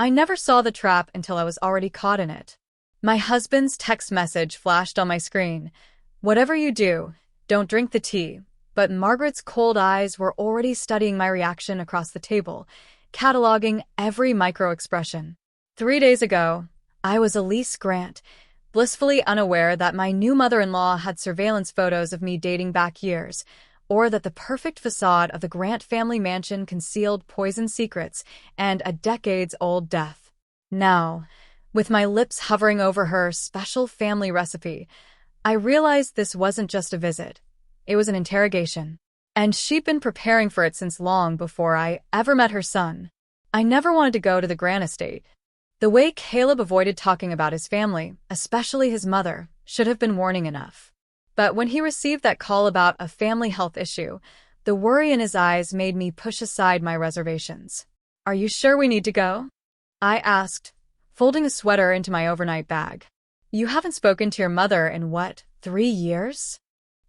I never saw the trap until I was already caught in it. My husband's text message flashed on my screen. "Whatever you do, don't drink the tea." But Margaret's cold eyes were already studying my reaction across the table, cataloging every micro-expression. 3 days ago, I was Elise Grant, blissfully unaware that my new mother-in-law had surveillance photos of me dating back years, or that the perfect facade of the Grant family mansion concealed poisoned secrets and a decades-old death. Now, with my lips hovering over her special family recipe, I realized this wasn't just a visit. It was an interrogation. And she'd been preparing for it since long before I ever met her son. I never wanted to go to the Grant estate. The way Caleb avoided talking about his family, especially his mother, should have been warning enough. But when he received that call about a family health issue, the worry in his eyes made me push aside my reservations. "Are you sure we need to go?" I asked, folding a sweater into my overnight bag. "You haven't spoken to your mother in what, 3 years?"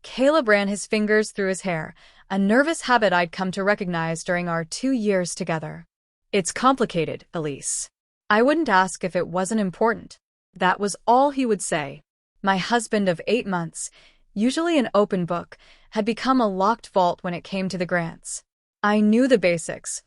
Caleb ran his fingers through his hair, a nervous habit I'd come to recognize during our 2 years together. "It's complicated, Elise. I wouldn't ask if it wasn't important." That was all he would say. My husband of 8 months, usually an open book, had become a locked vault when it came to the Grants. I knew the basics.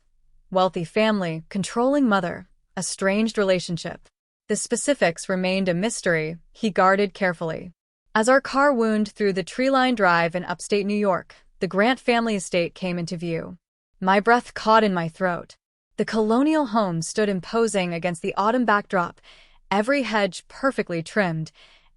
Wealthy family, controlling mother, estranged relationship. The specifics remained a mystery he guarded carefully. As our car wound through the tree-lined drive in upstate New York, the Grant family estate came into view. My breath caught in my throat. The colonial home stood imposing against the autumn backdrop, every hedge perfectly trimmed,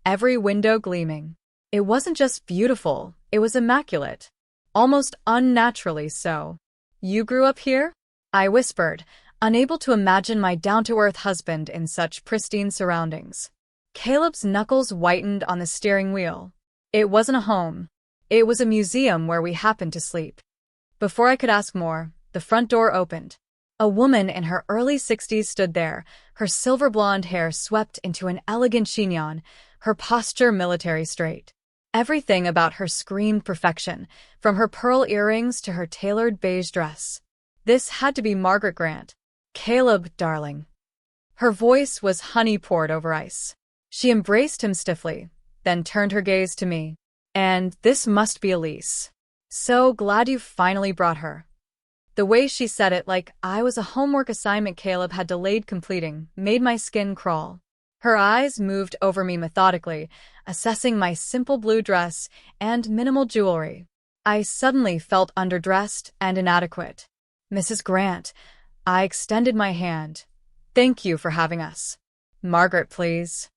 every window gleaming. It wasn't just beautiful, it was immaculate. Almost unnaturally so. "You grew up here?" I whispered, unable to imagine my down-to-earth husband in such pristine surroundings. Caleb's knuckles whitened on the steering wheel. It wasn't a home. It was a museum where we happened to sleep. Before I could ask more, the front door opened. A woman in her early 60s stood there, her silver blonde hair swept into an elegant chignon, her posture military straight. Everything about her screamed perfection, from her pearl earrings to her tailored beige dress. This had to be Margaret Grant. "Caleb, darling." Her voice was honey poured over ice. She embraced him stiffly, then turned her gaze to me. "And this must be Elise. So glad you finally brought her." The way she said it, like I was a homework assignment Caleb had delayed completing, made my skin crawl. Her eyes moved over me methodically, assessing my simple blue dress and minimal jewelry. I suddenly felt underdressed and inadequate. "Mrs. Grant," I extended my hand. "Thank you for having us." "Margaret, please."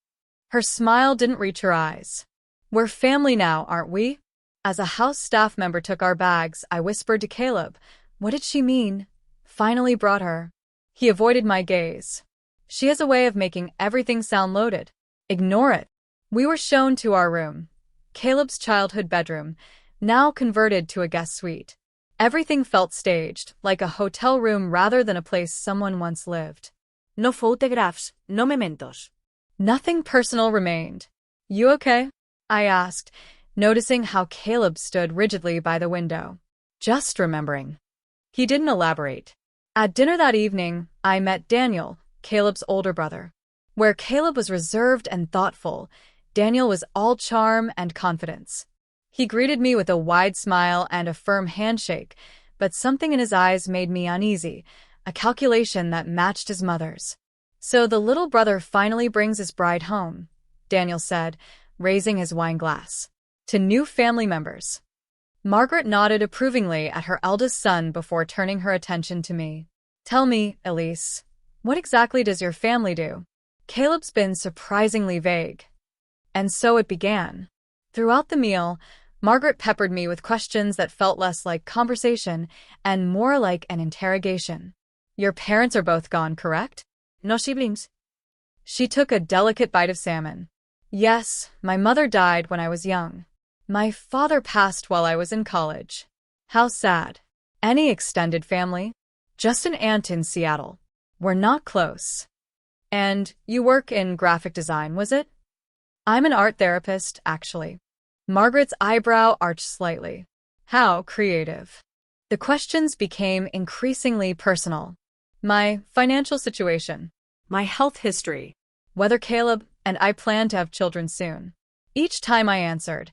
Her smile didn't reach her eyes. "We're family now, aren't we?" As a house staff member took our bags, I whispered to Caleb, "What did she mean? Finally brought her." He avoided my gaze. "She has a way of making everything sound loaded. Ignore it." We were shown to our room, Caleb's childhood bedroom, now converted to a guest suite. Everything felt staged, like a hotel room rather than a place someone once lived. No photographs, no mementos. Nothing personal remained. "You okay?" I asked, noticing how Caleb stood rigidly by the window. "Just remembering." He didn't elaborate. At dinner that evening, I met Daniel, Caleb's older brother. Where Caleb was reserved and thoughtful, Daniel was all charm and confidence. He greeted me with a wide smile and a firm handshake, but something in his eyes made me uneasy, a calculation that matched his mother's. "So the little brother finally brings his bride home," Daniel said, raising his wine glass. "To new family members." Margaret nodded approvingly at her eldest son before turning her attention to me. "Tell me, Elise, what exactly does your family do?" Caleb's been surprisingly vague. And so it began. Throughout the meal, Margaret peppered me with questions that felt less like conversation and more like an interrogation. "Your parents are both gone, correct?" No siblings. She took a delicate bite of salmon. "Yes, my mother died when I was young. My father passed while I was in college." "How sad." "Any extended family?" "Just an aunt in Seattle. We're not close." "And you work in graphic design, was it?" "I'm an art therapist, actually." Margaret's eyebrow arched slightly. "How creative." The questions became increasingly personal. "My financial situation. My health history. whether Caleb and I plan to have children soon. Each time I answered,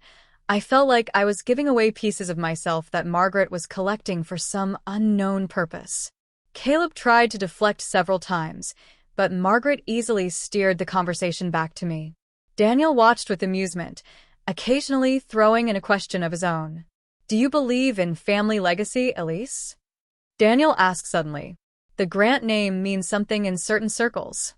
I felt like I was giving away pieces of myself that Margaret was collecting for some unknown purpose. Caleb tried to deflect several times, but Margaret easily steered the conversation back to me. Daniel watched with amusement, occasionally throwing in a question of his own. Do you believe in family legacy, Elise? Daniel asked suddenly. The Grant name means something in certain circles.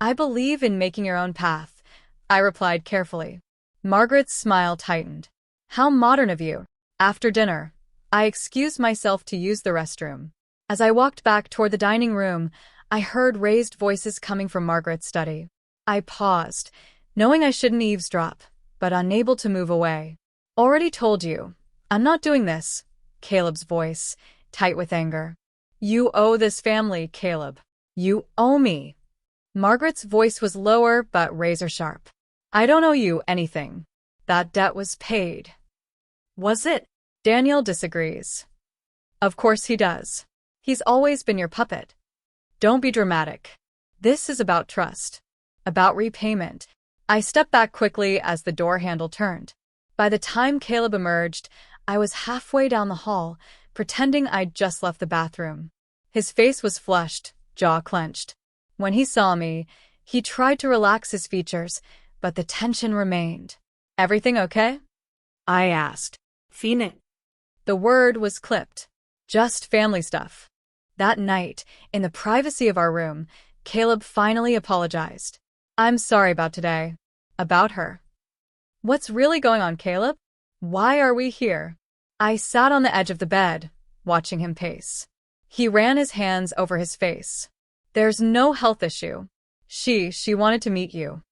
I believe in making your own path, I replied carefully. Margaret's smile tightened. How modern of you. After dinner, I excused myself to use the restroom. As I walked back toward the dining room, I heard raised voices coming from Margaret's study. I paused, knowing I shouldn't eavesdrop, but unable to move away. Already told you. I'm not doing this, Caleb's voice, tight with anger. You owe this family, Caleb. You owe me. Margaret's voice was lower but razor-sharp. I don't owe you anything. That debt was paid. Was it? Daniel disagrees. Of course he does. He's always been your puppet. Don't be dramatic. This is about trust. About repayment. I stepped back quickly as the door handle turned. By the time Caleb emerged, I was halfway down the hall, pretending I'd just left the bathroom. His face was flushed, jaw clenched. When he saw me, he tried to relax his features, but the tension remained. Everything okay? I asked. Fine. The word was clipped. Just family stuff. That night, in the privacy of our room, Caleb finally apologized. I'm sorry about today. About her. What's really going on, Caleb? Why are we here? I sat on the edge of the bed, watching him pace. He ran his hands over his face. There's no health issue. She wanted to meet you.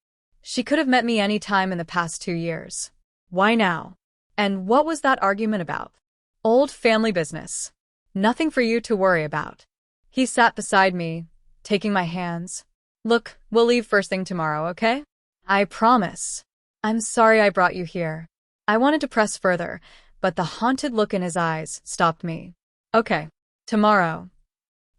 She could have met me any time in the past 2 years. Why now? And what was that argument about? Old family business. Nothing for you to worry about. He sat beside me, taking my hands. Look, we'll leave first thing tomorrow, okay? I promise. I'm sorry I brought you here. I wanted to press further, but the haunted look in his eyes stopped me. Okay, tomorrow.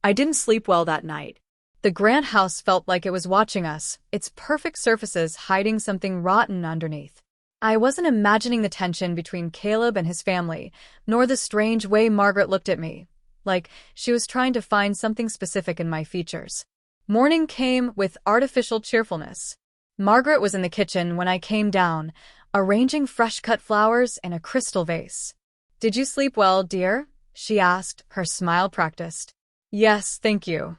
I didn't sleep well that night. The Grant house felt like it was watching us, its perfect surfaces hiding something rotten underneath. I wasn't imagining the tension between Caleb and his family, nor the strange way Margaret looked at me, like she was trying to find something specific in my features. Morning came with artificial cheerfulness. Margaret was in the kitchen when I came down, arranging fresh-cut flowers in a crystal vase. Did you sleep well, dear? She asked, her smile practiced. Yes, thank you.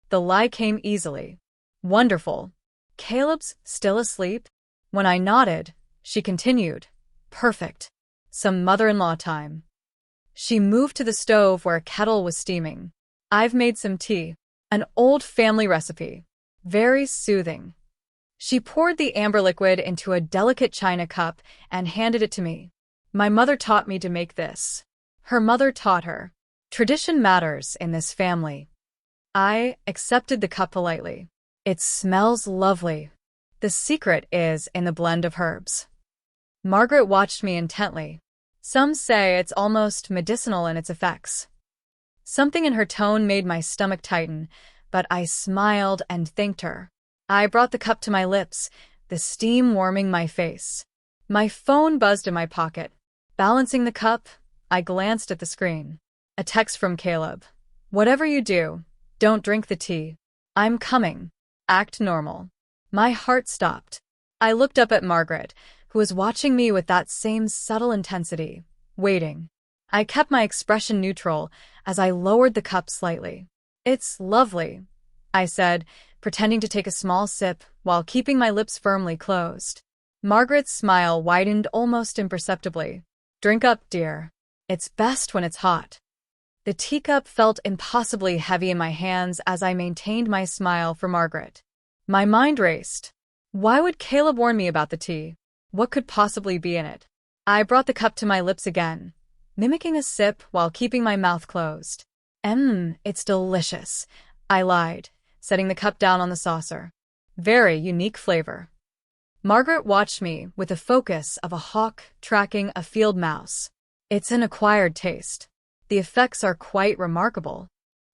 The lie came easily. Wonderful. Caleb's still asleep? When I nodded, she continued. Perfect. Some mother-in-law time. She moved to the stove where a kettle was steaming. I've made some tea. An old family recipe. Very soothing. She poured the amber liquid into a delicate china cup and handed it to me. My mother taught me to make this. Her mother taught her. Tradition matters in this family. I accepted the cup politely. It smells lovely. The secret is in the blend of herbs. Margaret watched me intently. Some say it's almost medicinal in its effects. Something in her tone made my stomach tighten, but I smiled and thanked her. I brought the cup to my lips, the steam warming my face. My phone buzzed in my pocket. Balancing the cup, I glanced at the screen. A text from Caleb. Whatever you do, don't drink the tea. I'm coming. Act normal. My heart stopped. I looked up at Margaret, who was watching me with that same subtle intensity, waiting. I kept my expression neutral as I lowered the cup slightly. It's lovely, I said, pretending to take a small sip while keeping my lips firmly closed. Margaret's smile widened almost imperceptibly. Drink up, dear. It's best when it's hot. The teacup felt impossibly heavy in my hands as I maintained my smile for Margaret. My mind raced. Why would Caleb warn me about the tea? What could possibly be in it? I brought the cup to my lips again, mimicking a sip while keeping my mouth closed. It's delicious, I lied, setting the cup down on the saucer. Very unique flavor. Margaret watched me with the focus of a hawk tracking a field mouse. It's an acquired taste. The effects are quite remarkable.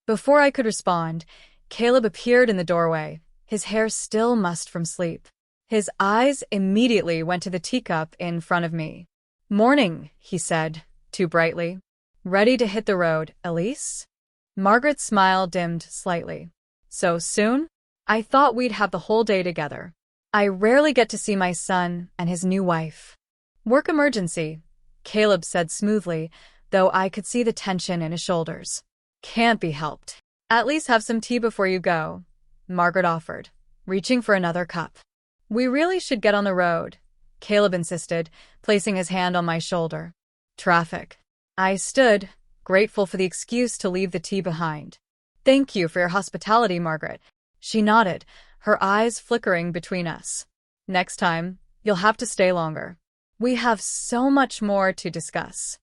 Before I could respond, Caleb appeared in the doorway, his hair still mussed from sleep. His eyes immediately went to the teacup in front of me. "Morning," he said, too brightly. "Ready to hit the road, Elise?" Margaret's smile dimmed slightly. "So soon? I thought we'd have the whole day together. I rarely get to see my son and his new wife." "Work emergency," Caleb said smoothly, though I could see the tension in his shoulders. "Can't be helped. At least have some tea before you go," Margaret offered, reaching for another cup. "We really should get on the road," Caleb insisted, placing his hand on my shoulder. "Traffic." I stood, grateful for the excuse to leave the tea behind. "Thank you for your hospitality, Margaret." She nodded, her eyes flickering between us. "Next time, you'll have to stay longer. We have so much more to discuss."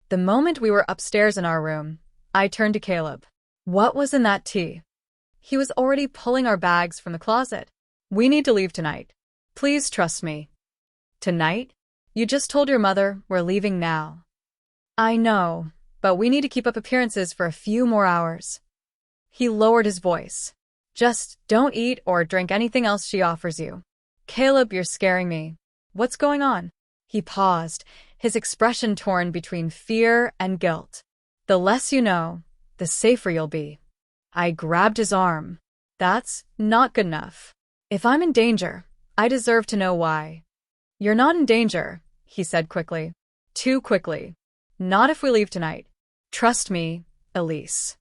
The moment we were upstairs in our room, I turned to Caleb. "What was in that tea?" He was already pulling our bags from the closet. "We need to leave tonight. Please trust me." "Tonight? You just told your mother we're leaving now." "I know, but we need to keep up appearances for a few more hours." He lowered his voice. "Just don't eat or drink anything else she offers you." "Caleb, you're scaring me. What's going on?" He paused, his expression torn between fear and guilt. "The less you know, the safer you'll be." I grabbed his arm. "That's not good enough. If I'm in danger, I deserve to know why." "You're not in danger," he said quickly. "Too quickly. Not if we leave tonight. Trust me, Elise."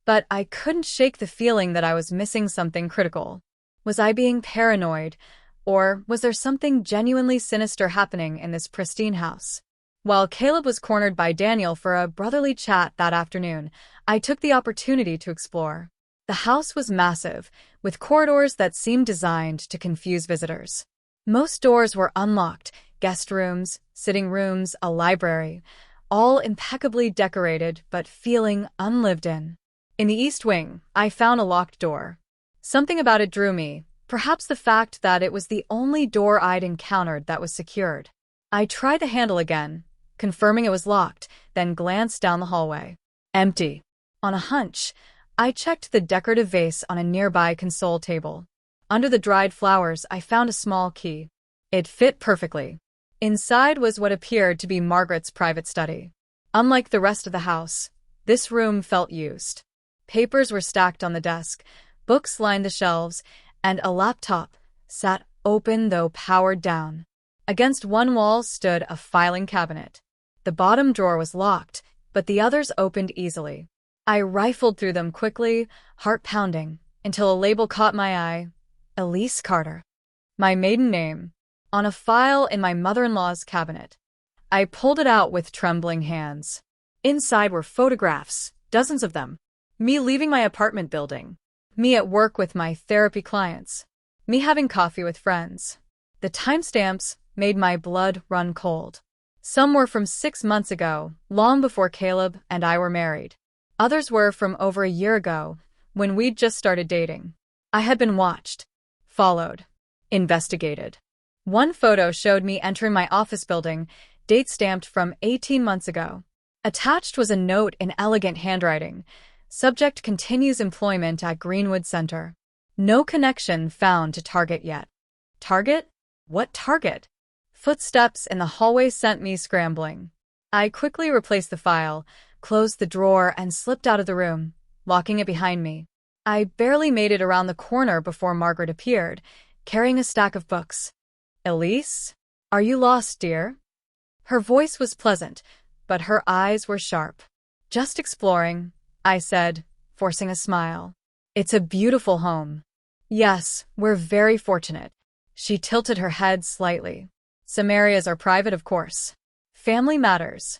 But I couldn't shake the feeling that I was missing something critical. Was I being paranoid, or was there something genuinely sinister happening in this pristine house? While Caleb was cornered by Daniel for a brotherly chat that afternoon, I took the opportunity to explore. The house was massive, with corridors that seemed designed to confuse visitors. Most doors were unlocked, guest rooms, sitting rooms, a library, all impeccably decorated but feeling unlived in. In the east wing, I found a locked door. Something about it drew me, perhaps the fact that it was the only door I'd encountered that was secured. I tried the handle again, confirming it was locked, then glanced down the hallway. Empty. On a hunch, I checked the decorative vase on a nearby console table. Under the dried flowers, I found a small key. It fit perfectly. Inside was what appeared to be Margaret's private study. Unlike the rest of the house, this room felt used. Papers were stacked on the desk, books lined the shelves, and a laptop sat open though powered down. Against one wall stood a filing cabinet. The bottom drawer was locked, but the others opened easily. I rifled through them quickly, heart pounding, until a label caught my eye. Elise Carter. My maiden name. On a file in my mother-in-law's cabinet. I pulled it out with trembling hands. Inside were photographs, dozens of them. Me leaving my apartment building. Me at work with my therapy clients. Me having coffee with friends. The timestamps made my blood run cold. Some were from 6 months ago, long before Caleb and I were married. Others were from over a year ago, when we'd just started dating. I had been watched, followed, investigated. One photo showed me entering my office building, date stamped from 18 months ago. Attached was a note in elegant handwriting. Subject continues employment at Greenwood Center. No connection found to Target yet. Target? What Target? Footsteps in the hallway sent me scrambling. I quickly replaced the file, closed the drawer, and slipped out of the room, locking it behind me. I barely made it around the corner before Margaret appeared, carrying a stack of books. "Elise? Are you lost, dear?" Her voice was pleasant, but her eyes were sharp. "Just exploring," I said, forcing a smile. "It's a beautiful home." "Yes, we're very fortunate." She tilted her head slightly. "Some areas are private, of course. Family matters."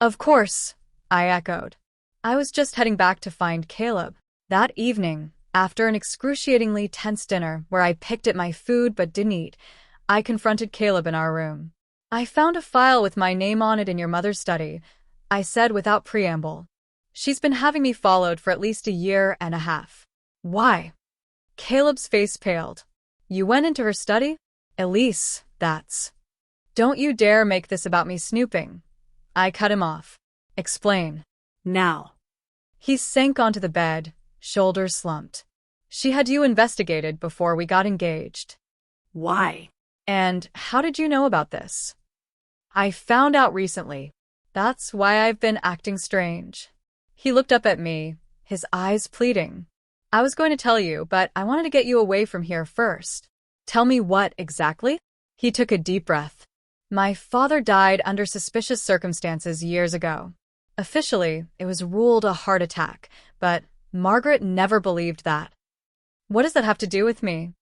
"Of course," I echoed. I was just heading back to find Caleb. That evening, after an excruciatingly tense dinner where I picked at my food but didn't eat, I confronted Caleb in our room. "I found a file with my name on it in your mother's study," I said without preamble. "She's been having me followed for at least a year and a half." "Why?" Caleb's face paled. "You went into her study?" "Elise, that's..." "Don't you dare make this about me snooping." I cut him off. "Explain." Now. He sank onto the bed, shoulders slumped. She had you investigated before we got engaged. Why? And how did you know about this? I found out recently. That's why I've been acting strange. He looked up at me, his eyes pleading. I was going to tell you, but I wanted to get you away from here first. Tell me what exactly? He took a deep breath. My father died under suspicious circumstances years ago. Officially, it was ruled a heart attack, but Margaret never believed that. What does that have to do with me?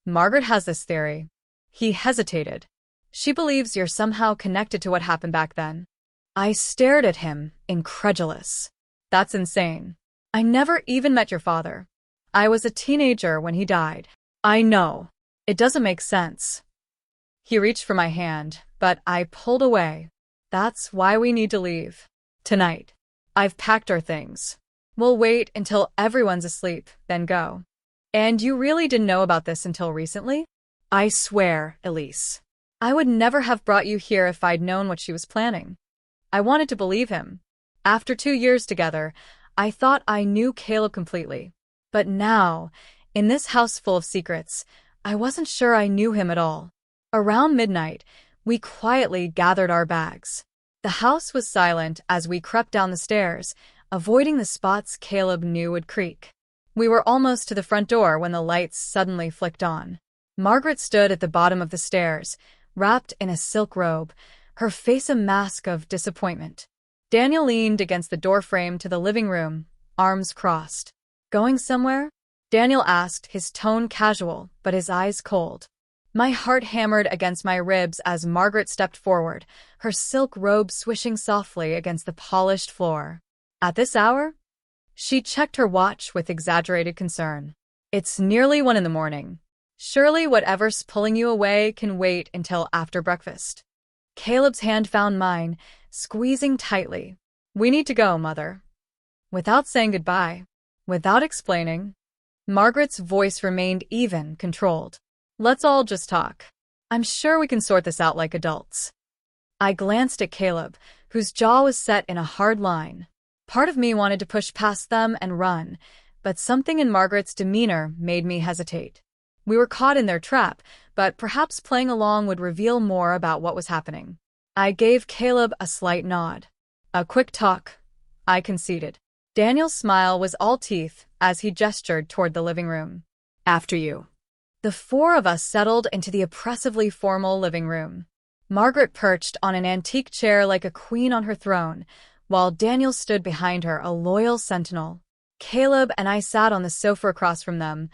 Margaret has this theory. He hesitated. She believes you're somehow connected to what happened back then. I stared at him, incredulous. That's insane. I never even met your father. I was a teenager when he died. I know. It doesn't make sense. He reached for my hand, but I pulled away. That's why we need to leave. Tonight. I've packed our things. We'll wait until everyone's asleep, then go. And you really didn't know about this until recently? I swear, Elise. I would never have brought you here if I'd known what she was planning. I wanted to believe him. After 2 years together, I thought I knew Caleb completely. But now, in this house full of secrets, I wasn't sure I knew him at all. Around midnight, we quietly gathered our bags. The house was silent as we crept down the stairs, avoiding the spots Caleb knew would creak. We were almost to the front door when the lights suddenly flicked on. Margaret stood at the bottom of the stairs, wrapped in a silk robe, her face a mask of disappointment. Daniel leaned against the doorframe to the living room, arms crossed. Going somewhere? Daniel asked, his tone casual, but his eyes cold. My heart hammered against my ribs as Margaret stepped forward, her silk robe swishing softly against the polished floor. At this hour? She checked her watch with exaggerated concern. It's nearly 1 a.m. Surely whatever's pulling you away can wait until after breakfast. Caleb's hand found mine, squeezing tightly. We need to go, Mother. Without saying goodbye, without explaining, Margaret's voice remained even, controlled. Let's all just talk. I'm sure we can sort this out like adults. I glanced at Caleb, whose jaw was set in a hard line. Part of me wanted to push past them and run, but something in Margaret's demeanor made me hesitate. We were caught in their trap, but perhaps playing along would reveal more about what was happening. I gave Caleb a slight nod. A quick talk, I conceded. Daniel's smile was all teeth as he gestured toward the living room. After you. The 4 of us settled into the oppressively formal living room. Margaret perched on an antique chair like a queen on her throne, while Daniel stood behind her, a loyal sentinel. Caleb and I sat on the sofa across from them,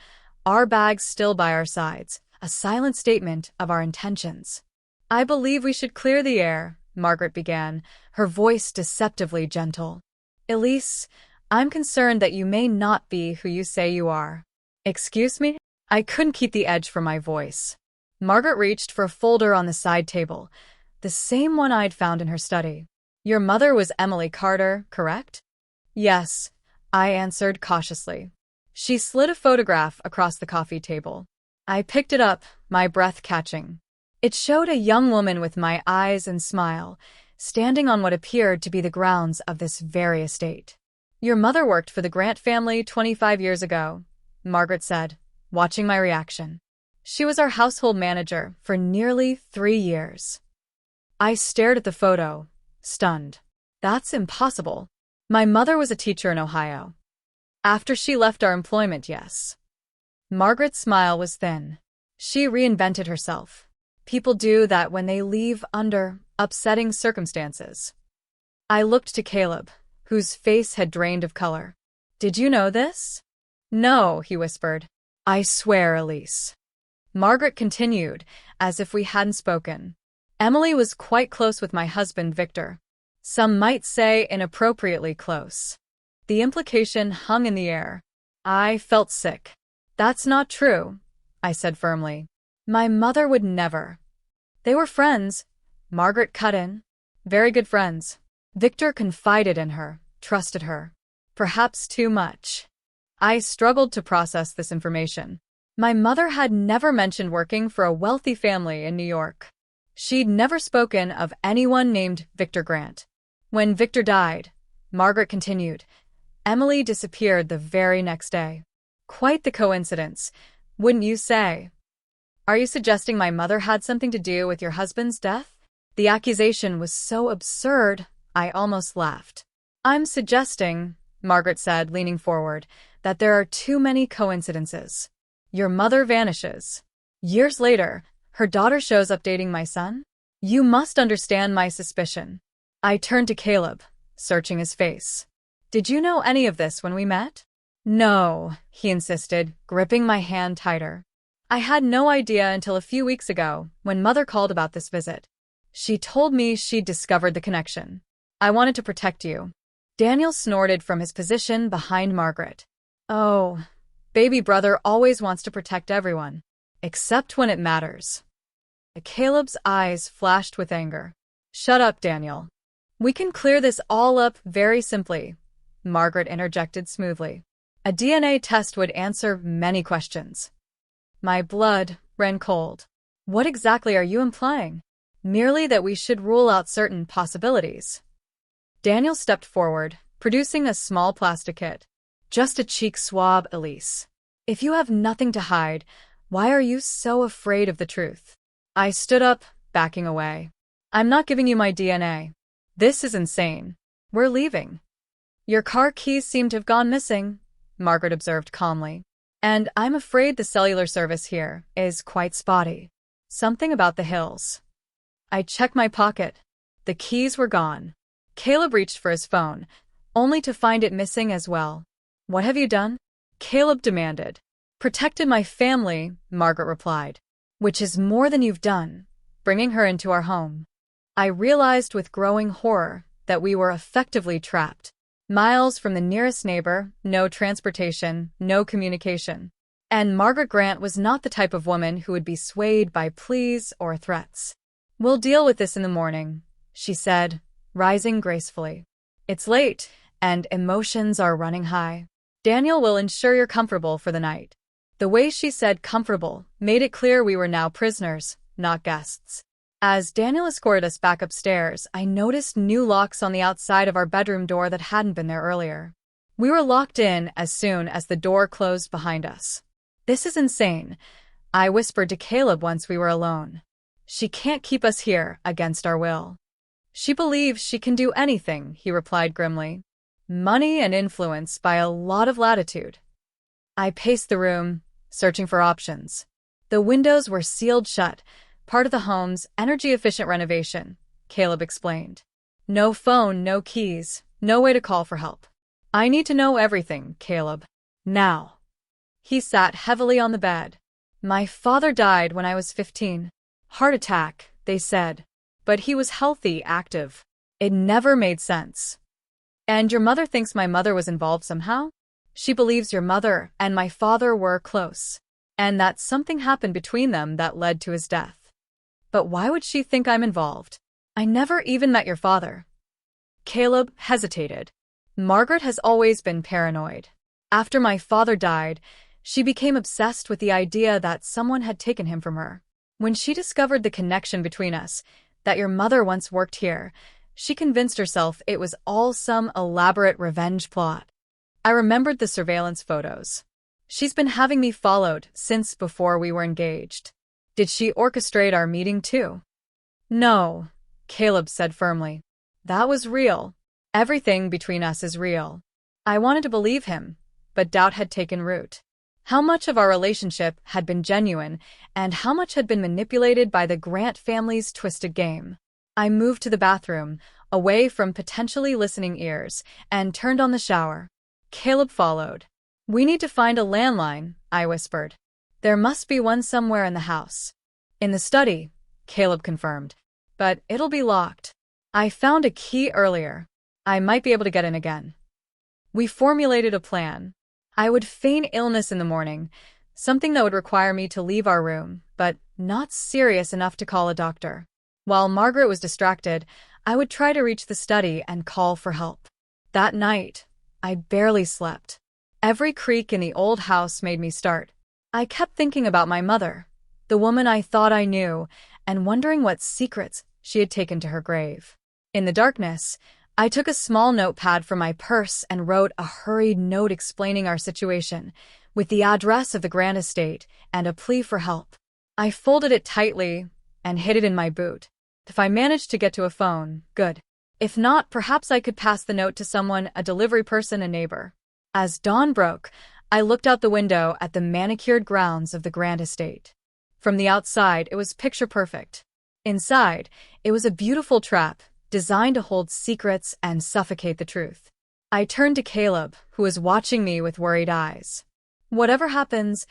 our bags still by our sides, a silent statement of our intentions. I believe we should clear the air, Margaret began, her voice deceptively gentle. Elise, I'm concerned that you may not be who you say you are. Excuse me? I couldn't keep the edge from my voice. Margaret reached for a folder on the side table, the same one I'd found in her study. Your mother was Emily Carter, correct? Yes, I answered cautiously. She slid a photograph across the coffee table. I picked it up, my breath catching. It showed a young woman with my eyes and smile, standing on what appeared to be the grounds of this very estate. Your mother worked for the Grant family 25 years ago, Margaret said, watching my reaction. She was our household manager for nearly 3 years. I stared at the photo, stunned. That's impossible. My mother was a teacher in Ohio. After she left our employment, yes. Margaret's smile was thin. She reinvented herself. People do that when they leave under upsetting circumstances. I looked to Caleb, whose face had drained of color. Did you know this? No, he whispered. I swear, Elise. Margaret continued, as if we hadn't spoken. Emily was quite close with my husband, Victor. Some might say inappropriately close. The implication hung in the air. I felt sick. That's not true, I said firmly. My mother would never. They were friends, Margaret cut in. Very good friends. Victor confided in her, trusted her. Perhaps too much. I struggled to process this information. My mother had never mentioned working for a wealthy family in New York. She'd never spoken of anyone named Victor Grant. When Victor died, Margaret continued, Emily disappeared the very next day. Quite the coincidence, wouldn't you say? Are you suggesting my mother had something to do with your husband's death? The accusation was so absurd, I almost laughed. I'm suggesting, Margaret said, leaning forward, that there are too many coincidences. Your mother vanishes. Years later, her daughter shows up dating my son? You must understand my suspicion. I turned to Caleb, searching his face. Did you know any of this when we met? No, he insisted, gripping my hand tighter. I had no idea until a few weeks ago, when Mother called about this visit. She told me she'd discovered the connection. I wanted to protect you. Daniel snorted from his position behind Margaret. Oh, baby brother always wants to protect everyone, except when it matters. Caleb's eyes flashed with anger. Shut up, Daniel. We can clear this all up very simply, Margaret interjected smoothly. A DNA test would answer many questions. My blood ran cold. What exactly are you implying? Merely that we should rule out certain possibilities. Daniel stepped forward, producing a small plastic kit. Just a cheek swab, Elise. If you have nothing to hide, why are you so afraid of the truth? I stood up, backing away. I'm not giving you my DNA. This is insane. We're leaving. Your car keys seem to have gone missing, Margaret observed calmly. And I'm afraid the cellular service here is quite spotty. Something about the hills. I checked my pocket. The keys were gone. Caleb reached for his phone, only to find it missing as well. What have you done? Caleb demanded. Protected my family, Margaret replied. Which is more than you've done, bringing her into our home. I realized with growing horror that we were effectively trapped. Miles from the nearest neighbor, no transportation, no communication. And Margaret Grant was not the type of woman who would be swayed by pleas or threats. We'll deal with this in the morning, she said, rising gracefully. It's late, and emotions are running high. Daniel will ensure you're comfortable for the night. The way she said comfortable made it clear we were now prisoners, not guests. As Daniel escorted us back upstairs, I noticed new locks on the outside of our bedroom door that hadn't been there earlier. We were locked in as soon as the door closed behind us. This is insane, I whispered to Caleb once we were alone. She can't keep us here against our will. She believes she can do anything, he replied grimly. Money and influence by a lot of latitude. I paced the room, searching for options. The windows were sealed shut, part of the home's energy-efficient renovation, Caleb explained. No phone, no keys, no way to call for help. I need to know everything, Caleb. Now. He sat heavily on the bed. My father died when I was 15. Heart attack, they said. But he was healthy, active. It never made sense. And your mother thinks my mother was involved somehow? She believes your mother and my father were close, and that something happened between them that led to his death. But why would she think I'm involved? I never even met your father. Caleb hesitated. Margaret has always been paranoid. After my father died, she became obsessed with the idea that someone had taken him from her. When she discovered the connection between us, that your mother once worked here, she convinced herself it was all some elaborate revenge plot. I remembered the surveillance photos. She's been having me followed since before we were engaged. Did she orchestrate our meeting too? No, Caleb said firmly. That was real. Everything between us is real. I wanted to believe him, but doubt had taken root. How much of our relationship had been genuine, and how much had been manipulated by the Grant family's twisted game? I moved to the bathroom, away from potentially listening ears, and turned on the shower. Caleb followed. We need to find a landline, I whispered. There must be one somewhere in the house. In the study, Caleb confirmed. But it'll be locked. I found a key earlier. I might be able to get in again. We formulated a plan. I would feign illness in the morning, something that would require me to leave our room, but not serious enough to call a doctor. While Margaret was distracted, I would try to reach the study and call for help. That night, I barely slept. Every creak in the old house made me start. I kept thinking about my mother, the woman I thought I knew, and wondering what secrets she had taken to her grave. In the darkness, I took a small notepad from my purse and wrote a hurried note explaining our situation, with the address of the Grant estate and a plea for help. I folded it tightly and hid it in my boot. If I managed to get to a phone, good. If not, perhaps I could pass the note to someone, a delivery person, a neighbor. As dawn broke, I looked out the window at the manicured grounds of the Grant estate. From the outside, it was picture perfect. Inside, it was a beautiful trap, designed to hold secrets and suffocate the truth. I turned to Caleb, who was watching me with worried eyes. "Whatever happens,"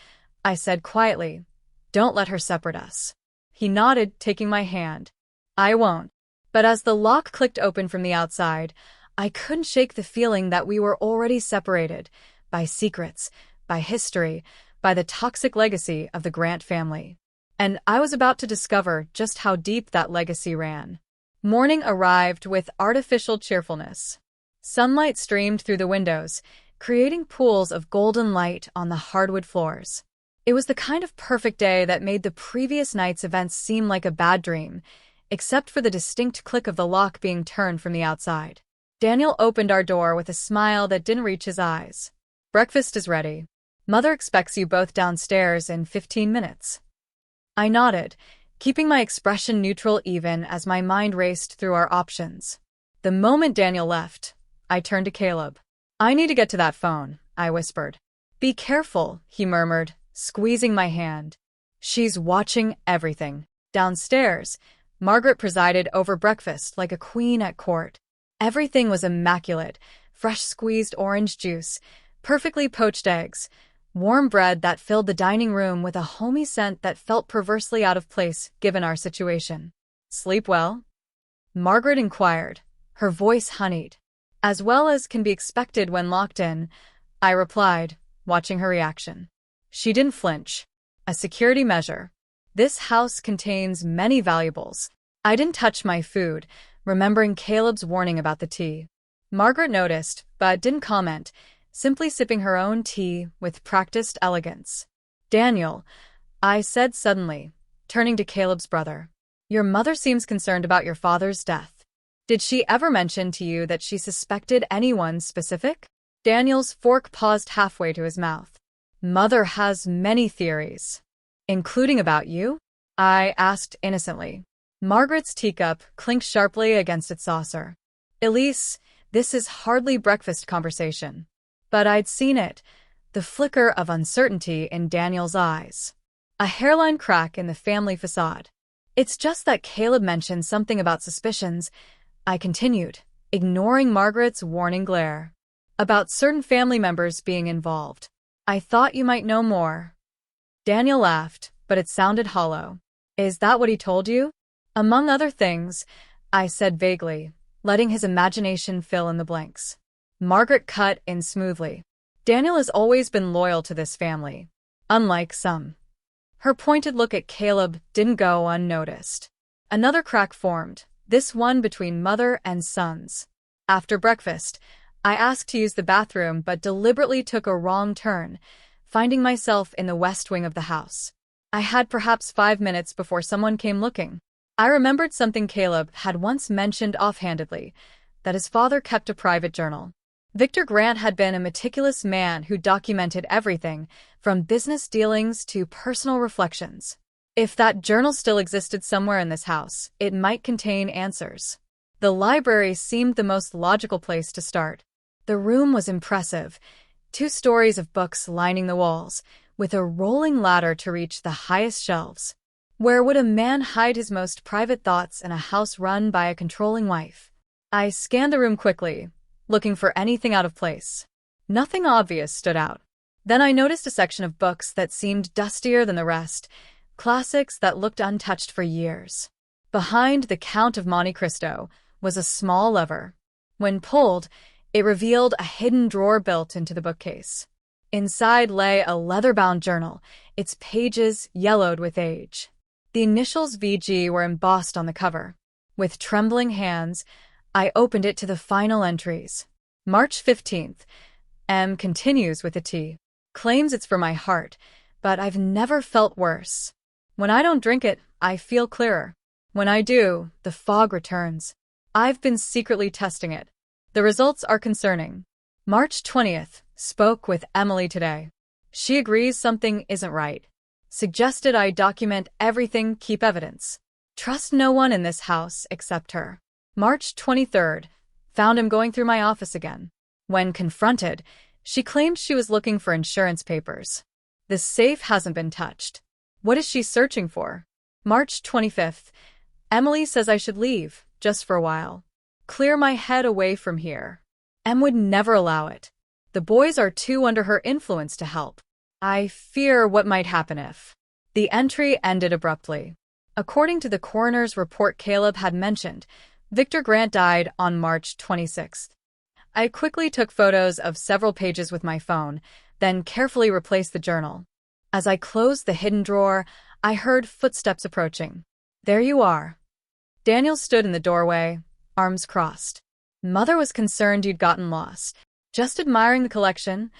I said quietly, "don't let her separate us." He nodded, taking my hand. "I won't." But as the lock clicked open from the outside, I couldn't shake the feeling that we were already separated by secrets, by history, by the toxic legacy of the Grant family. And I was about to discover just how deep that legacy ran. Morning arrived with artificial cheerfulness. Sunlight streamed through the windows, creating pools of golden light on the hardwood floors. It was the kind of perfect day that made the previous night's events seem like a bad dream, except for the distinct click of the lock being turned from the outside. Daniel opened our door with a smile that didn't reach his eyes. "Breakfast is ready. Mother expects you both downstairs in 15 minutes. I nodded, keeping my expression neutral even as my mind raced through our options. The moment Daniel left, I turned to Caleb. "I need to get to that phone," I whispered. "Be careful," he murmured, squeezing my hand. "She's watching everything." Downstairs, Margaret presided over breakfast like a queen at court. Everything was immaculate: fresh squeezed orange juice, perfectly poached eggs, warm bread that filled the dining room with a homey scent that felt perversely out of place given our situation. "Sleep well?" Margaret inquired, her voice honeyed. "As well as can be expected when locked in," I replied, watching her reaction. She didn't flinch. "A security measure. This house contains many valuables." I didn't touch my food, remembering Caleb's warning about the tea. Margaret noticed, but didn't comment, simply sipping her own tea with practiced elegance. "Daniel," I said suddenly, turning to Caleb's brother, "your mother seems concerned about your father's death. Did she ever mention to you that she suspected anyone specific?" Daniel's fork paused halfway to his mouth. "Mother has many theories." "Including about you?" I asked innocently. Margaret's teacup clinked sharply against its saucer. "Elise, this is hardly breakfast conversation." But I'd seen it, the flicker of uncertainty in Daniel's eyes. A hairline crack in the family façade. "It's just that Caleb mentioned something about suspicions," I continued, ignoring Margaret's warning glare. "About certain family members being involved. I thought you might know more." Daniel laughed, but it sounded hollow. "Is that what he told you?" "Among other things," I said vaguely, letting his imagination fill in the blanks. Margaret cut in smoothly. "Daniel has always been loyal to this family, unlike some." Her pointed look at Caleb didn't go unnoticed. Another crack formed, this one between mother and sons. After breakfast, I asked to use the bathroom but deliberately took a wrong turn, finding myself in the west wing of the house. I had perhaps 5 minutes before someone came looking. I remembered something Caleb had once mentioned offhandedly, that his father kept a private journal. Victor Grant had been a meticulous man who documented everything, from business dealings to personal reflections. If that journal still existed somewhere in this house, it might contain answers. The library seemed the most logical place to start. The room was impressive, 2 stories of books lining the walls, with a rolling ladder to reach the highest shelves. Where would a man hide his most private thoughts in a house run by a controlling wife? I scanned the room quickly, looking for anything out of place. Nothing obvious stood out. Then I noticed a section of books that seemed dustier than the rest, classics that looked untouched for years. Behind The Count of Monte Cristo was a small lever. When pulled, it revealed a hidden drawer built into the bookcase. Inside lay a leather-bound journal, its pages yellowed with age. The initials VG were embossed on the cover. With trembling hands, I opened it to the final entries. March 15th. M continues with a T. Claims it's for my heart, but I've never felt worse. When I don't drink it, I feel clearer. When I do, the fog returns. I've been secretly testing it. The results are concerning. March 20th. Spoke with Emily today. She agrees something isn't right. Suggested I document everything, keep evidence. Trust no one in this house except her. March 23rd. Found him going through my office again. When confronted, she claimed she was looking for insurance papers. The safe hasn't been touched. What is she searching for? March 25th. Emily says I should leave, just for a while. Clear my head away from here. Em would never allow it. The boys are too under her influence to help. I fear what might happen if. The entry ended abruptly. According to the coroner's report Caleb had mentioned, Victor Grant died on March 26th. I quickly took photos of several pages with my phone, then carefully replaced the journal. As I closed the hidden drawer, I heard footsteps approaching. There you are. Daniel stood in the doorway, arms crossed. Mother was concerned you'd gotten lost. Just admiring the collection,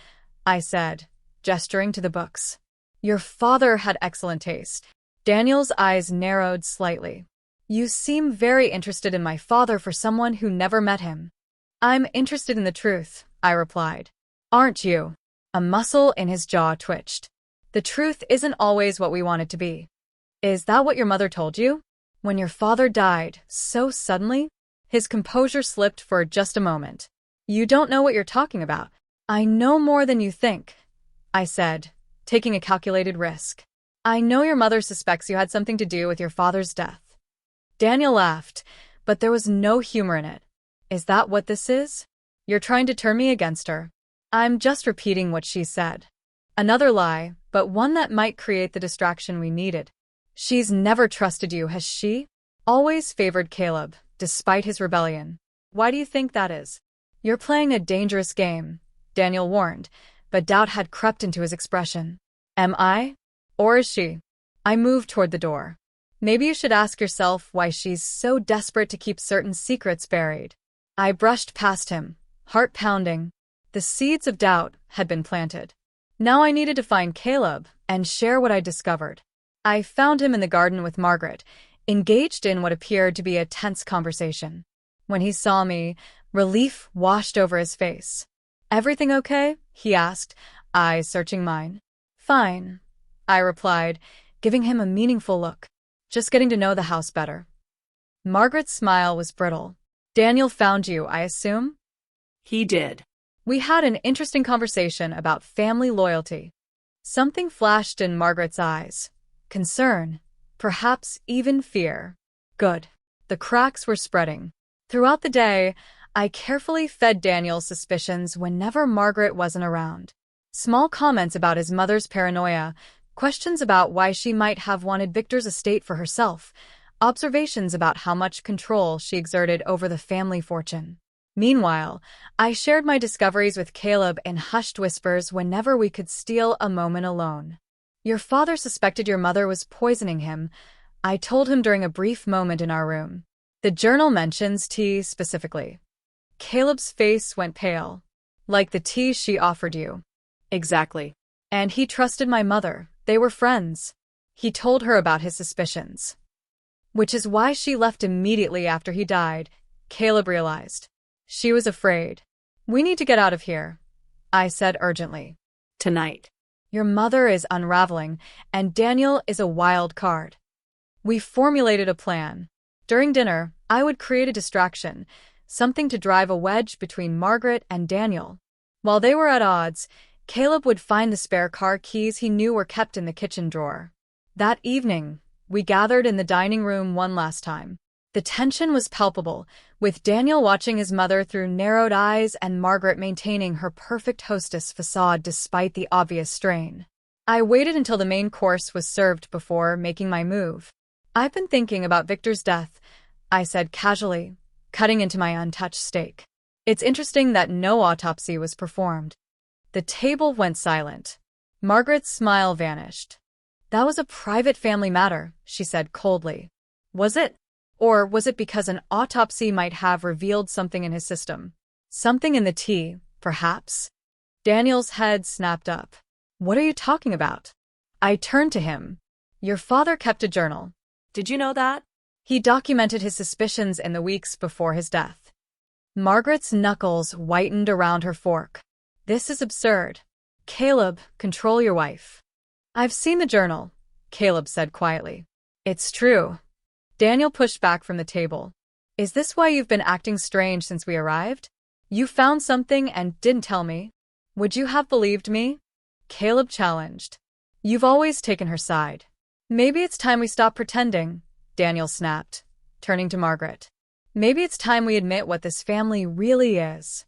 I said, gesturing to the books. Your father had excellent taste. Daniel's eyes narrowed slightly. You seem very interested in my father for someone who never met him. I'm interested in the truth, I replied. Aren't you? A muscle in his jaw twitched. The truth isn't always what we want it to be. Is that what your mother told you? When your father died, so suddenly? His composure slipped for just a moment. You don't know what you're talking about. I know more than you think, I said, taking a calculated risk. I know your mother suspects you had something to do with your father's death. Daniel laughed, but there was no humor in it. Is that what this is? You're trying to turn me against her. I'm just repeating what she said. Another lie, but one that might create the distraction we needed. She's never trusted you, has she? Always favored Caleb, despite his rebellion. Why do you think that is? You're playing a dangerous game, Daniel warned, but doubt had crept into his expression. Am I? Or is she? I moved toward the door. Maybe you should ask yourself why she's so desperate to keep certain secrets buried. I brushed past him, heart pounding. The seeds of doubt had been planted. Now I needed to find Caleb and share what I discovered. I found him in the garden with Margaret, engaged in what appeared to be a tense conversation. When he saw me, relief washed over his face. Everything okay? He asked, eyes searching mine. Fine, I replied, giving him a meaningful look. Just getting to know the house better. Margaret's smile was brittle. Daniel found you, I assume? He did. We had an interesting conversation about family loyalty. Something flashed in Margaret's eyes. Concern, perhaps even fear. Good. The cracks were spreading. Throughout the day, I carefully fed Daniel's suspicions whenever Margaret wasn't around. Small comments about his mother's paranoia, questions about why she might have wanted Victor's estate for herself, observations about how much control she exerted over the family fortune. Meanwhile, I shared my discoveries with Caleb in hushed whispers whenever we could steal a moment alone. Your father suspected your mother was poisoning him, I told him during a brief moment in our room. The journal mentions tea specifically. Caleb's face went pale. Like the tea she offered you. Exactly. And he trusted my mother. They were friends. He told her about his suspicions. Which is why she left immediately after he died, Caleb realized. She was afraid. We need to get out of here, I said urgently. Tonight. Your mother is unraveling, and Daniel is a wild card. We formulated a plan. During dinner, I would create a distraction, something to drive a wedge between Margaret and Daniel. While they were at odds, Caleb would find the spare car keys he knew were kept in the kitchen drawer. That evening, we gathered in the dining room one last time. The tension was palpable, with Daniel watching his mother through narrowed eyes and Margaret maintaining her perfect hostess facade despite the obvious strain. I waited until the main course was served before making my move. I've been thinking about Victor's death, I said casually, cutting into my untouched steak. It's interesting that no autopsy was performed. The table went silent. Margaret's smile vanished. That was a private family matter, she said coldly. Was it? Or was it because an autopsy might have revealed something in his system? Something in the tea, perhaps? Daniel's head snapped up. What are you talking about? I turned to him. Your father kept a journal. Did you know that? He documented his suspicions in the weeks before his death. Margaret's knuckles whitened around her fork. This is absurd. Caleb, control your wife. I've seen the journal, Caleb said quietly. It's true. Daniel pushed back from the table. Is this why you've been acting strange since we arrived? You found something and didn't tell me. Would you have believed me? Caleb challenged. You've always taken her side. Maybe it's time we stop pretending, Daniel snapped, turning to Margaret. Maybe it's time we admit what this family really is.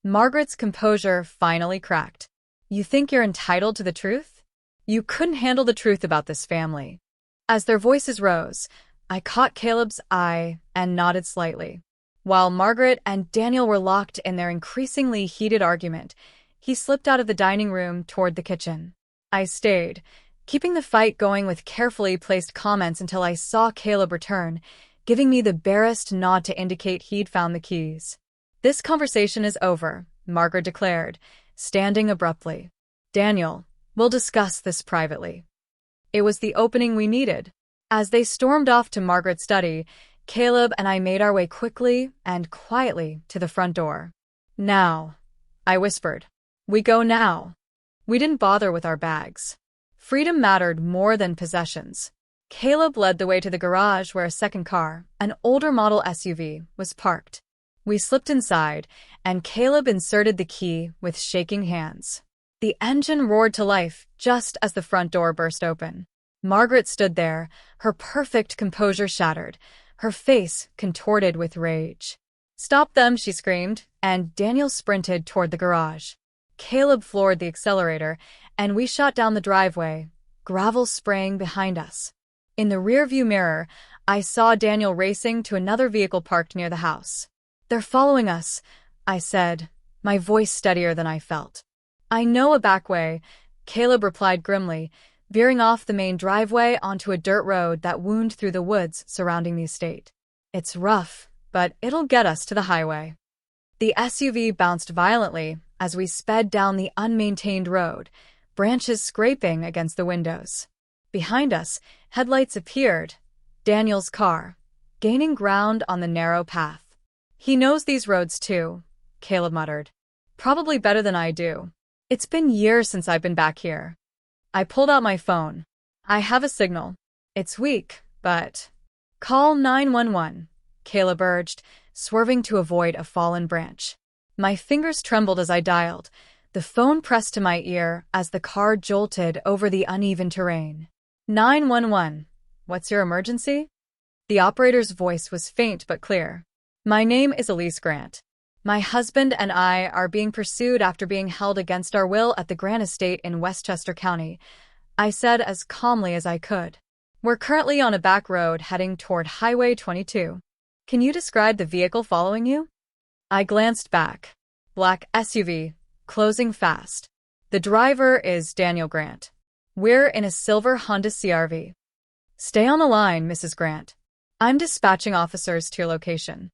Margaret's composure finally cracked. You think you're entitled to the truth? You couldn't handle the truth about this family. As their voices rose, I caught Caleb's eye and nodded slightly. While Margaret and Daniel were locked in their increasingly heated argument, he slipped out of the dining room toward the kitchen. I stayed, keeping the fight going with carefully placed comments until I saw Caleb return, giving me the barest nod to indicate he'd found the keys. This conversation is over, Margaret declared, standing abruptly. Daniel, we'll discuss this privately. It was the opening we needed. As they stormed off to Margaret's study, Caleb and I made our way quickly and quietly to the front door. Now, I whispered. We go now. We didn't bother with our bags. Freedom mattered more than possessions. Caleb led the way to the garage where a second car, an older model SUV, was parked. We slipped inside, and Caleb inserted the key with shaking hands. The engine roared to life just as the front door burst open. Margaret stood there, her perfect composure shattered, her face contorted with rage. Stop them, she screamed, and Daniel sprinted toward the garage. Caleb floored the accelerator, and we shot down the driveway, gravel spraying behind us. In the rearview mirror, I saw Daniel racing to another vehicle parked near the house. They're following us, I said, my voice steadier than I felt. I know a back way, Caleb replied grimly, veering off the main driveway onto a dirt road that wound through the woods surrounding the estate. It's rough, but it'll get us to the highway. The SUV bounced violently as we sped down the unmaintained road, branches scraping against the windows. Behind us, headlights appeared, Daniel's car, gaining ground on the narrow path. He knows these roads too, Caleb muttered. Probably better than I do. It's been years since I've been back here. I pulled out my phone. I have a signal. It's weak, but... Call 911, Caleb urged, swerving to avoid a fallen branch. My fingers trembled as I dialed, the phone pressed to my ear as the car jolted over the uneven terrain. 911, what's your emergency? The operator's voice was faint but clear. My name is Elise Grant. My husband and I are being pursued after being held against our will at the Grant estate in Westchester County, I said as calmly as I could. We're currently on a back road heading toward Highway 22. Can you describe the vehicle following you? I glanced back. Black SUV, closing fast. The driver is Daniel Grant. We're in a silver Honda CR-V. Stay on the line, Mrs. Grant. I'm dispatching officers to your location.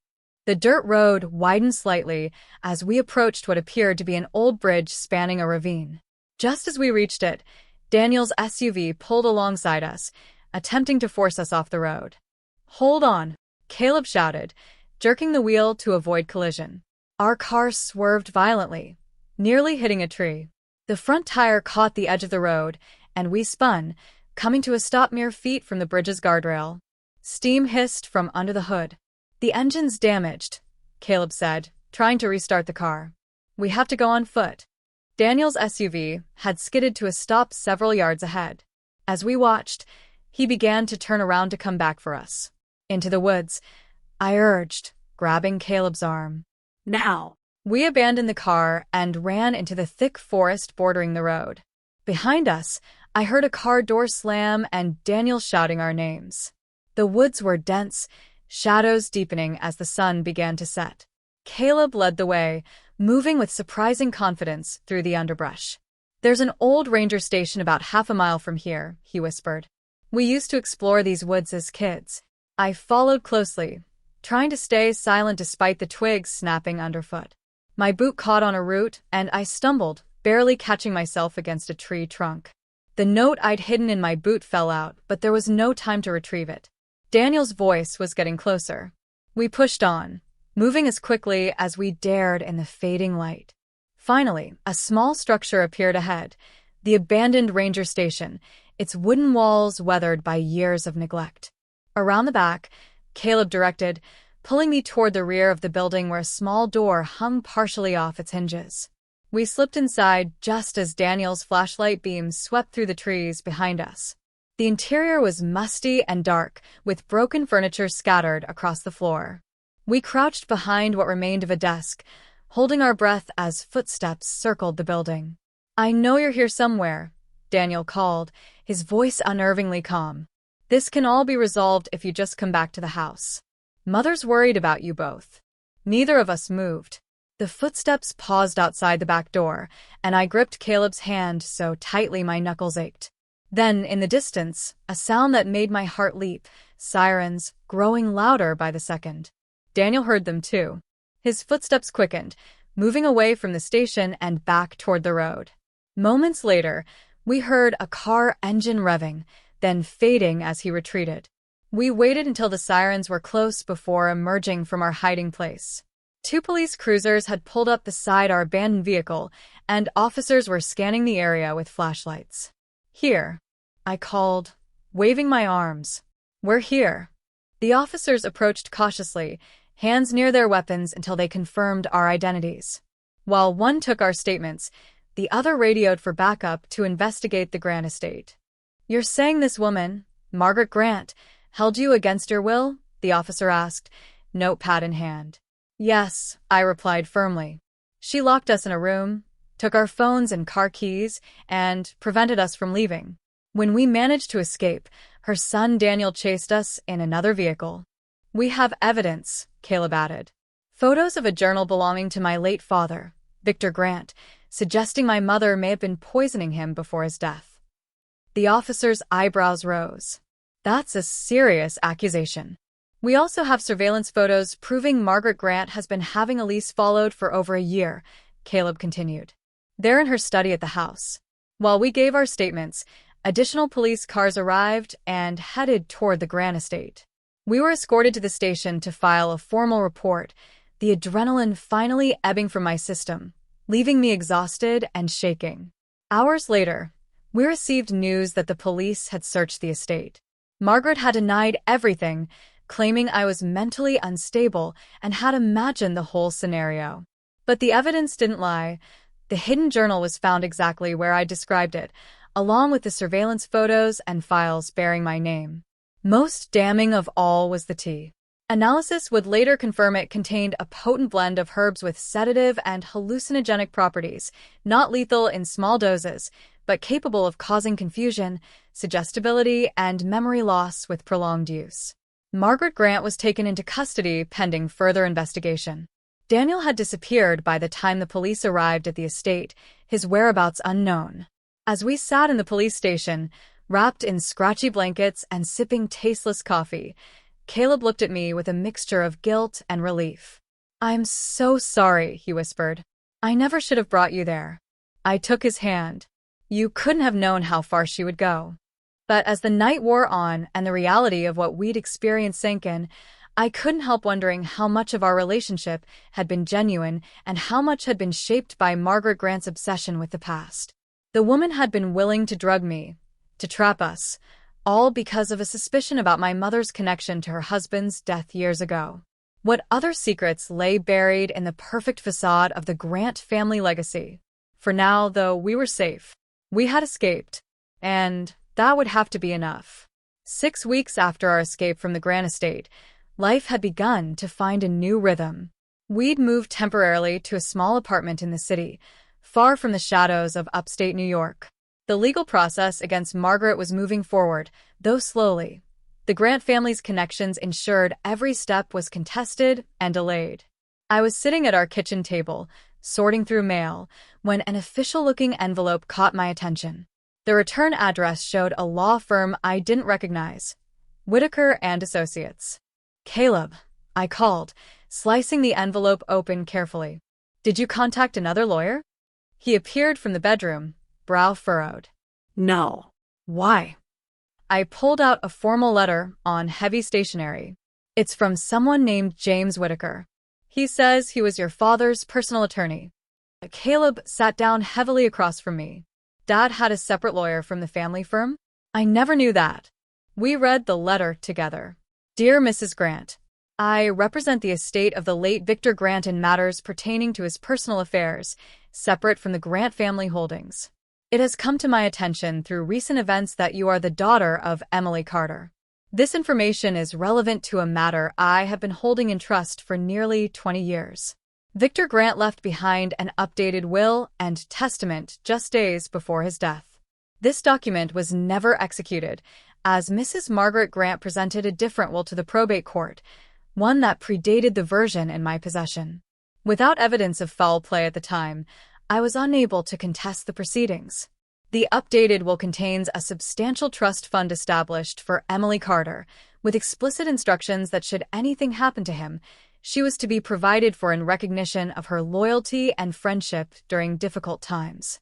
The dirt road widened slightly as we approached what appeared to be an old bridge spanning a ravine. Just as we reached it, Daniel's SUV pulled alongside us, attempting to force us off the road. Hold on, Caleb shouted, jerking the wheel to avoid collision. Our car swerved violently, nearly hitting a tree. The front tire caught the edge of the road, and we spun, coming to a stop mere feet from the bridge's guardrail. Steam hissed from under the hood. The engine's damaged, Caleb said, trying to restart the car. We have to go on foot. Daniel's SUV had skidded to a stop several yards ahead. As we watched, he began to turn around to come back for us. Into the woods, I urged, grabbing Caleb's arm. Now. We abandoned the car and ran into the thick forest bordering the road. Behind us, I heard a car door slam and Daniel shouting our names. The woods were dense, shadows deepening as the sun began to set. Caleb led the way, moving with surprising confidence through the underbrush. There's an old ranger station about half a mile from here, he whispered. We used to explore these woods as kids. I followed closely, trying to stay silent despite the twigs snapping underfoot. My boot caught on a root, and I stumbled, barely catching myself against a tree trunk. The note I'd hidden in my boot fell out, but there was no time to retrieve it. Daniel's voice was getting closer. We pushed on, moving as quickly as we dared in the fading light. Finally, a small structure appeared ahead, the abandoned ranger station, its wooden walls weathered by years of neglect. Around the back, Caleb directed, pulling me toward the rear of the building where a small door hung partially off its hinges. We slipped inside just as Daniel's flashlight beams swept through the trees behind us. The interior was musty and dark, with broken furniture scattered across the floor. We crouched behind what remained of a desk, holding our breath as footsteps circled the building. "I know you're here somewhere," Daniel called, his voice unnervingly calm. "This can all be resolved if you just come back to the house. Mother's worried about you both." Neither of us moved. The footsteps paused outside the back door, and I gripped Caleb's hand so tightly my knuckles ached. Then, in the distance, a sound that made my heart leap, sirens, growing louder by the second. Daniel heard them too. His footsteps quickened, moving away from the station and back toward the road. Moments later, we heard a car engine revving, then fading as he retreated. We waited until the sirens were close before emerging from our hiding place. 2 police cruisers had pulled up beside our abandoned vehicle, and officers were scanning the area with flashlights. "Here," I called, waving my arms. "We're here." The officers approached cautiously, hands near their weapons until they confirmed our identities. While one took our statements, the other radioed for backup to investigate the Grant estate. "You're saying this woman, Margaret Grant, held you against your will?" the officer asked, notepad in hand. "Yes," I replied firmly. "She locked us in a room, took our phones and car keys, and prevented us from leaving. When we managed to escape, her son Daniel chased us in another vehicle." "We have evidence," Caleb added. "Photos of a journal belonging to my late father, Victor Grant, suggesting my mother may have been poisoning him before his death." The officer's eyebrows rose. "That's a serious accusation." "We also have surveillance photos proving Margaret Grant has been having Elise followed for over a year," Caleb continued. "They're in her study at the house." While we gave our statements, additional police cars arrived and headed toward the Grant estate. We were escorted to the station to file a formal report, the adrenaline finally ebbing from my system, leaving me exhausted and shaking. Hours later, we received news that the police had searched the estate. Margaret had denied everything, claiming I was mentally unstable and had imagined the whole scenario. But the evidence didn't lie. The hidden journal was found exactly where I described it, along with the surveillance photos and files bearing my name. Most damning of all was the tea. Analysis would later confirm it contained a potent blend of herbs with sedative and hallucinogenic properties, not lethal in small doses, but capable of causing confusion, suggestibility, and memory loss with prolonged use. Margaret Grant was taken into custody pending further investigation. Daniel had disappeared by the time the police arrived at the estate, his whereabouts unknown. As we sat in the police station, wrapped in scratchy blankets and sipping tasteless coffee, Caleb looked at me with a mixture of guilt and relief. "I'm so sorry," he whispered. "I never should have brought you there." I took his hand. "You couldn't have known how far she would go." But as the night wore on and the reality of what we'd experienced sank in, I couldn't help wondering how much of our relationship had been genuine and how much had been shaped by Margaret Grant's obsession with the past. The woman had been willing to drug me, to trap us, all because of a suspicion about my mother's connection to her husband's death years ago. What other secrets lay buried in the perfect facade of the Grant family legacy? For now, though, we were safe. We had escaped, and that would have to be enough. 6 weeks after our escape from the Grant estate, life had begun to find a new rhythm. We'd moved temporarily to a small apartment in the city, far from the shadows of upstate New York. The legal process against Margaret was moving forward, though slowly. The Grant family's connections ensured every step was contested and delayed. I was sitting at our kitchen table, sorting through mail, when an official-looking envelope caught my attention. The return address showed a law firm I didn't recognize, Whitaker and Associates. "Caleb," I called, slicing the envelope open carefully. "Did you contact another lawyer?" He appeared from the bedroom, brow furrowed. No. "Why?" I pulled out a formal letter on heavy stationery. "It's from someone named James Whitaker. He says he was your father's personal attorney." Caleb sat down heavily across from me. Dad had a separate lawyer from the family firm? I never knew that. We read the letter together. Dear Mrs. Grant, I represent the estate of the late Victor Grant in matters pertaining to his personal affairs, separate from the Grant family holdings. It has come to my attention through recent events that you are the daughter of Emily Carter. This information is relevant to a matter I have been holding in trust for nearly 20 years. Victor Grant left behind an updated will and testament just days before his death. This document was never executed, as Mrs. Margaret Grant presented a different will to the probate court, one that predated the version in my possession. Without evidence of foul play at the time, I was unable to contest the proceedings. The updated will contains a substantial trust fund established for Emily Carter, with explicit instructions that should anything happen to him, she was to be provided for in recognition of her loyalty and friendship during difficult times.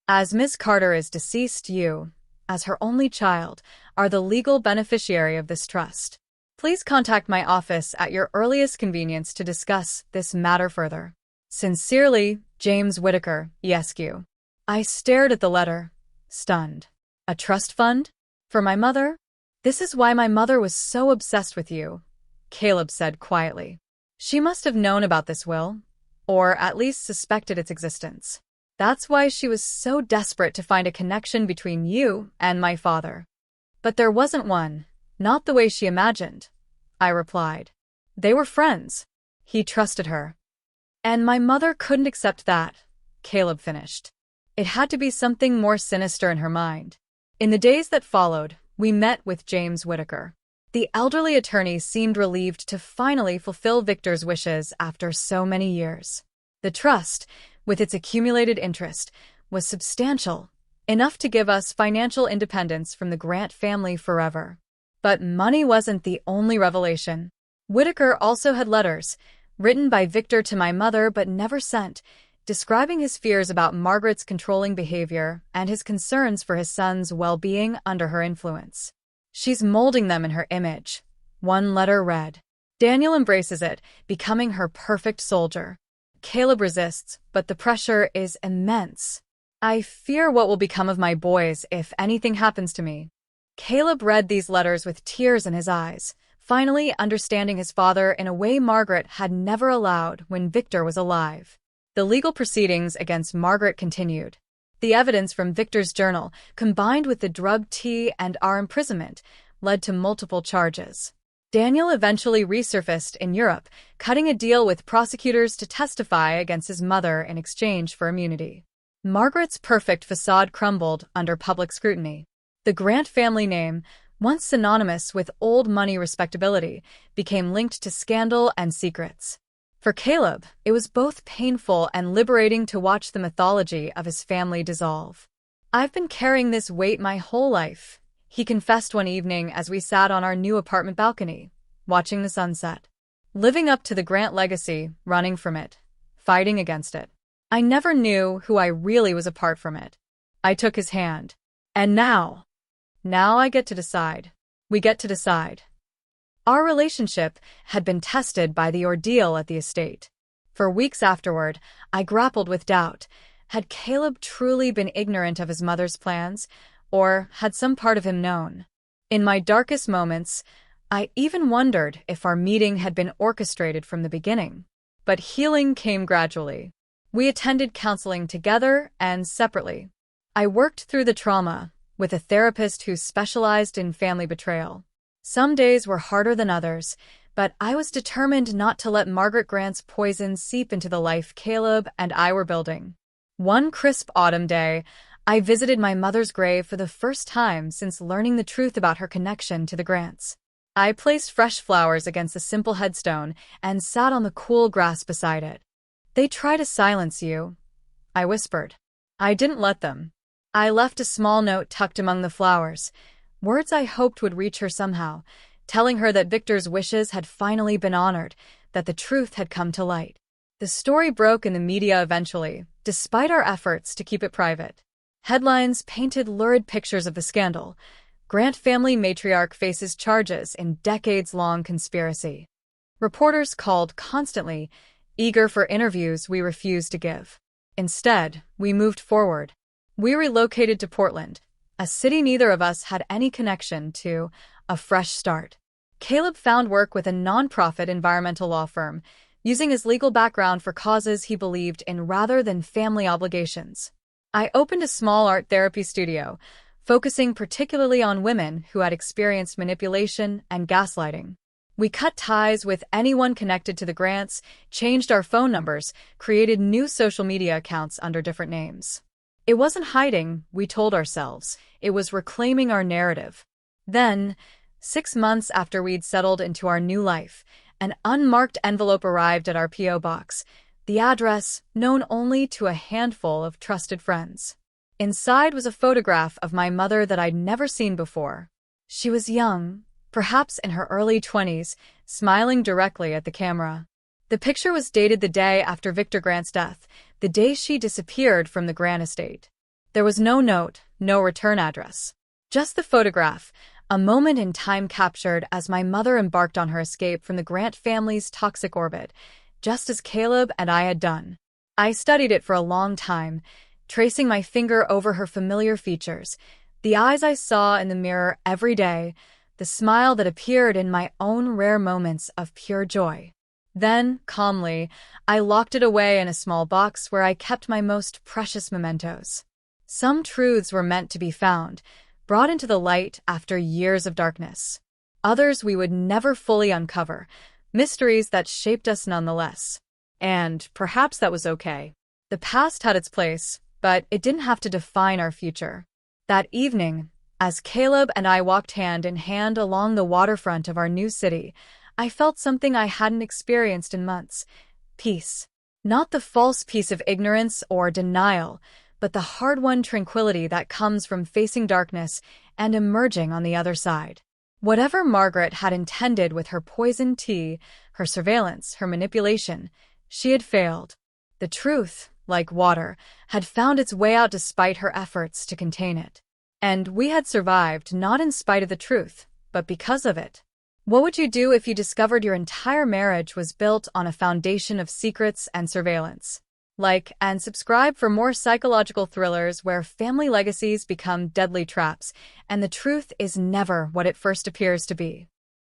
As Miss Carter is deceased, you, as her only child, are the legal beneficiary of this trust. Please contact my office at your earliest convenience to discuss this matter further. Sincerely, James Whittaker, ESQ. I stared at the letter, stunned. A trust fund? For my mother? This is why my mother was so obsessed with you, Caleb said quietly. She must have known about this will, or at least suspected its existence. That's why she was so desperate to find a connection between you and my father. But there wasn't one, not the way she imagined, I replied. They were friends. He trusted her. And my mother couldn't accept that, Caleb finished. It had to be something more sinister in her mind. In the days that followed, we met with James Whittaker. The elderly attorney seemed relieved to finally fulfill Victor's wishes after so many years. The trust, with its accumulated interest, was substantial, enough to give us financial independence from the Grant family forever. But money wasn't the only revelation. Whittaker also had letters, written by Victor to my mother but never sent, describing his fears about Margaret's controlling behavior and his concerns for his son's well-being under her influence. She's molding them in her image. One letter read. Daniel embraces it, becoming her perfect soldier. Caleb resists, but the pressure is immense. I fear what will become of my boys if anything happens to me. Caleb read these letters with tears in his eyes, finally understanding his father in a way Margaret had never allowed when Victor was alive. The legal proceedings against Margaret continued. The evidence from Victor's journal, combined with the drug tea and our imprisonment, led to multiple charges. Daniel eventually resurfaced in Europe, cutting a deal with prosecutors to testify against his mother in exchange for immunity. Margaret's perfect façade crumbled under public scrutiny. The Grant family name, once synonymous with old money respectability, became linked to scandal and secrets. For Caleb, it was both painful and liberating to watch the mythology of his family dissolve. I've been carrying this weight my whole life, he confessed one evening as we sat on our new apartment balcony, watching the sunset. Living up to the Grant legacy, running from it, fighting against it. I never knew who I really was apart from it. I took his hand. And now I get to decide. We get to decide. Our relationship had been tested by the ordeal at the estate. For weeks afterward, I grappled with doubt. Had Caleb truly been ignorant of his mother's plans, or had some part of him known? In my darkest moments, I even wondered if our meeting had been orchestrated from the beginning. But healing came gradually. We attended counseling together and separately. I worked through the trauma with a therapist who specialized in family betrayal. Some days were harder than others, but I was determined not to let Margaret Grant's poison seep into the life Caleb and I were building. One crisp autumn day, I visited my mother's grave for the first time since learning the truth about her connection to the Grants. I placed fresh flowers against the simple headstone and sat on the cool grass beside it. They try to silence you, I whispered. I didn't let them. I left a small note tucked among the flowers, words I hoped would reach her somehow, telling her that Victor's wishes had finally been honored, that the truth had come to light. The story broke in the media eventually, despite our efforts to keep it private. Headlines painted lurid pictures of the scandal. Grant family matriarch faces charges in decades-long conspiracy. Reporters called constantly, eager for interviews we refused to give. Instead, we moved forward. We relocated to Portland, a city neither of us had any connection to, a fresh start. Caleb found work with a nonprofit environmental law firm, using his legal background for causes he believed in rather than family obligations. I opened a small art therapy studio, focusing particularly on women who had experienced manipulation and gaslighting. We cut ties with anyone connected to the Grants, changed our phone numbers, created new social media accounts under different names. It wasn't hiding, we told ourselves. It was reclaiming our narrative. Then, 6 months after we'd settled into our new life, an unmarked envelope arrived at our P.O. box, the address known only to a handful of trusted friends. Inside was a photograph of my mother that I'd never seen before. She was young, perhaps in her early 20s, smiling directly at the camera. The picture was dated the day after Victor Grant's death, the day she disappeared from the Grant estate. There was no note, no return address. Just the photograph, a moment in time captured as my mother embarked on her escape from the Grant family's toxic orbit, just as Caleb and I had done. I studied it for a long time, tracing my finger over her familiar features, the eyes I saw in the mirror every day, the smile that appeared in my own rare moments of pure joy. Then, calmly, I locked it away in a small box where I kept my most precious mementos. Some truths were meant to be found, brought into the light after years of darkness. Others we would never fully uncover, mysteries that shaped us nonetheless. And perhaps that was okay. The past had its place, but it didn't have to define our future. That evening, as Caleb and I walked hand in hand along the waterfront of our new city, I felt something I hadn't experienced in months. Peace. Not the false peace of ignorance or denial, but the hard-won tranquility that comes from facing darkness and emerging on the other side. Whatever Margaret had intended with her poisoned tea, her surveillance, her manipulation, she had failed. The truth, like water, had found its way out despite her efforts to contain it. And we had survived not in spite of the truth, but because of it. What would you do if you discovered your entire marriage was built on a foundation of secrets and surveillance? Like and subscribe for more psychological thrillers where family legacies become deadly traps, and the truth is never what it first appears to be.